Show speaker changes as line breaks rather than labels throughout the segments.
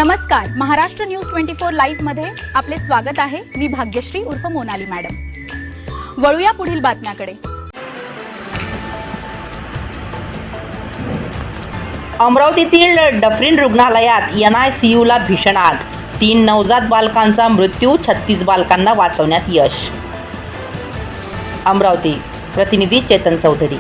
नमस्कार, Maharashtra news 24 live मध्ये आपले स्वागत आहे। मी भाग्यश्री उर्फ मोनाली मॅडम। वळूया पुढील बातम्याकडे।
अमरावतीतील डफरीन रुग्णालयात NICUला भीषण आग, 3 नवजात बालकांचा मृत्यू, 36 बालकांना वाचवण्यात यश। अमरावती प्रतिनिधी चेतन चौधरी।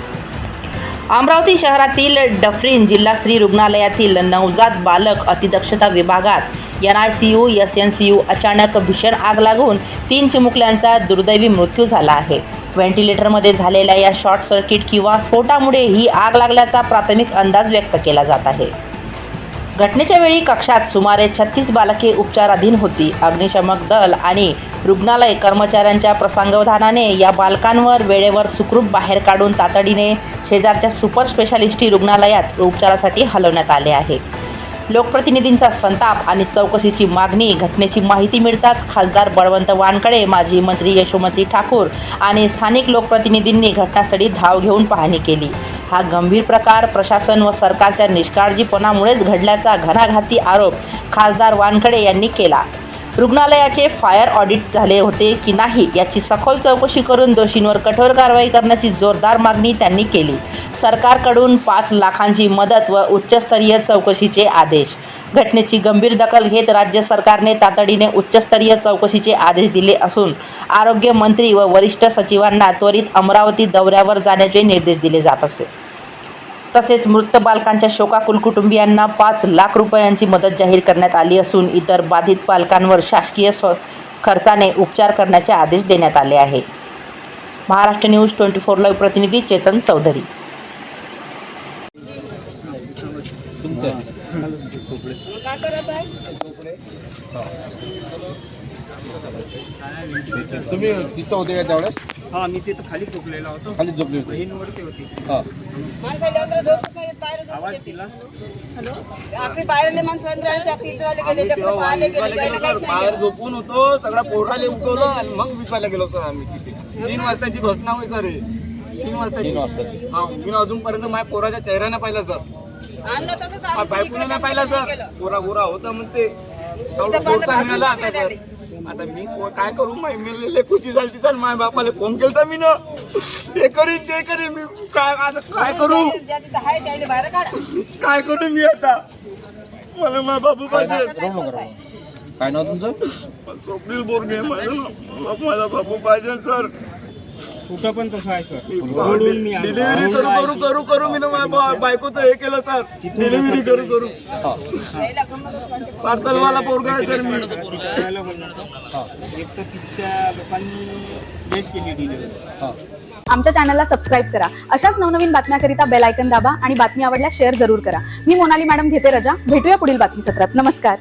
अमरावती शहरातील डफरीन जिल्हा स्त्री रुग्णालयातील नवजात बालक अतिदक्षता विभागात NICU SNCU अचानक भीषण आग लागून 3 चिमुकल्यांचा दुर्दैवी मृत्यू झाला आहे। व्हेंटिलेटरमध्ये झालेल्या या शॉर्ट सर्किट किंवा स्फोटामुळे ही आग लागल्याचा प्राथमिक अंदाज व्यक्त केला जात आहे। घटनेच्या वेळी कक्षात सुमारे 36 बालके उपचाराधीन होती। अग्निशमक दल आणि रुग्णालय कर्मचाऱ्यांच्या प्रसंगावधानाने या बालकांवर वेळेवर सुखरूप बाहेर काढून तातडीने शेजारच्या सुपर स्पेशालिटी रुग्णालयात उपचारासाठी हलवण्यात आले आहे। लोकप्रतिनिधींचा संताप आणि चौकशीची मागणी। घटनेची माहिती मिळताच खासदार बळवंत वानखडे, माजी मंत्री यशोमती ठाकूर आणि स्थानिक लोकप्रतिनिधींनी घटनास्थळी धाव घेऊन पाहणी केली। हा गंभीर प्रकार प्रशासन व सरकारच्या निष्काळजीपणामुळेच घडल्याचा घणाघाती आरोप खासदार वानखडे यांनी केला। रुग्णालयाचे फायर ऑडिट झाले होते की नाही याची सखोल चौकशी करून दोषींवर कठोर कारवाई करण्याची जोरदार मागणी त्यांनी केली। सरकारकडून 5 लाखांची मदत व उच्चस्तरीय चौकशीचे आदेश। घटनेची गंभीर दखल घेत राज्य सरकारने तातडीने उच्चस्तरीय चौकशीचे आदेश दिले असून आरोग्य मंत्री व वरिष्ठ सचिवांना त्वरित अमरावती दौऱ्यावर जाण्याचे निर्देश दिले जात असे। तसेच मृत बालकांच्या शोकाकुल कुटुंबियांना 5 लाख रुपयांची मदत जाहीर करण्यात आली असून इतर बाधित बालकांवर शासकीय खर्चाने उपचार करण्याचे आदेश देण्यात आले आहे। महाराष्ट्र न्यूज 24 लाईव्ह प्रतिनिधी चेतन चौधरी।
तुम्ही तिथं होते का त्यावेळेस?
हा, मी तिथं खाली झोपलेला होतो।
खाली झोपली होती?
बहीणवरती होती।
हा,
आवाज तिला
बाहेर झोपून होतो, सगळा पोराले उठवलं आणि मग विचारला गेलो सर आम्ही तिथे। 3 वाजताची घटना होय सर, 3 वाजताची। हा, मी अजूनपर्यंत माझ्या पोराच्या चेहऱ्याने पाहिला सर, बायकोने नाही पाहिला सर। पोरा गोरा होता म्हणते, पोरचा मिळाला आता सर। आता मी काय करू, माझी लेकूची झाली सर, माझ्या बापाला फोन केलता मी ना, ते करीन मी काय करू, काय करू मी आता? मला माझा बाबू पाहिजे।
काय नाव तुमचं?
स्वप्नील बोरगे, माझा बाबू पाहिजे सर।
कुठं पण तसं आहे सर।
डिलिव्हरी करू मी ना माझ्या बायकोचं हे केलं सर, डिलिव्हरी करू पार्सलवाला पोरगा आहे सर मी।
एक तर तिच्या लोकांनी डेट केली डिलिव्हरी।
आमच्या चॅनलला सबस्क्राइब करा। अशाच नवनवीन बातम्याकरिता बेल आयकॉन दाबा आणि बातमी आवडल्यास शेअर जरूर करा। मी मोनाली मॅडम घेते रजा। भेटूया पुढील बातमी सत्रात। नमस्कार।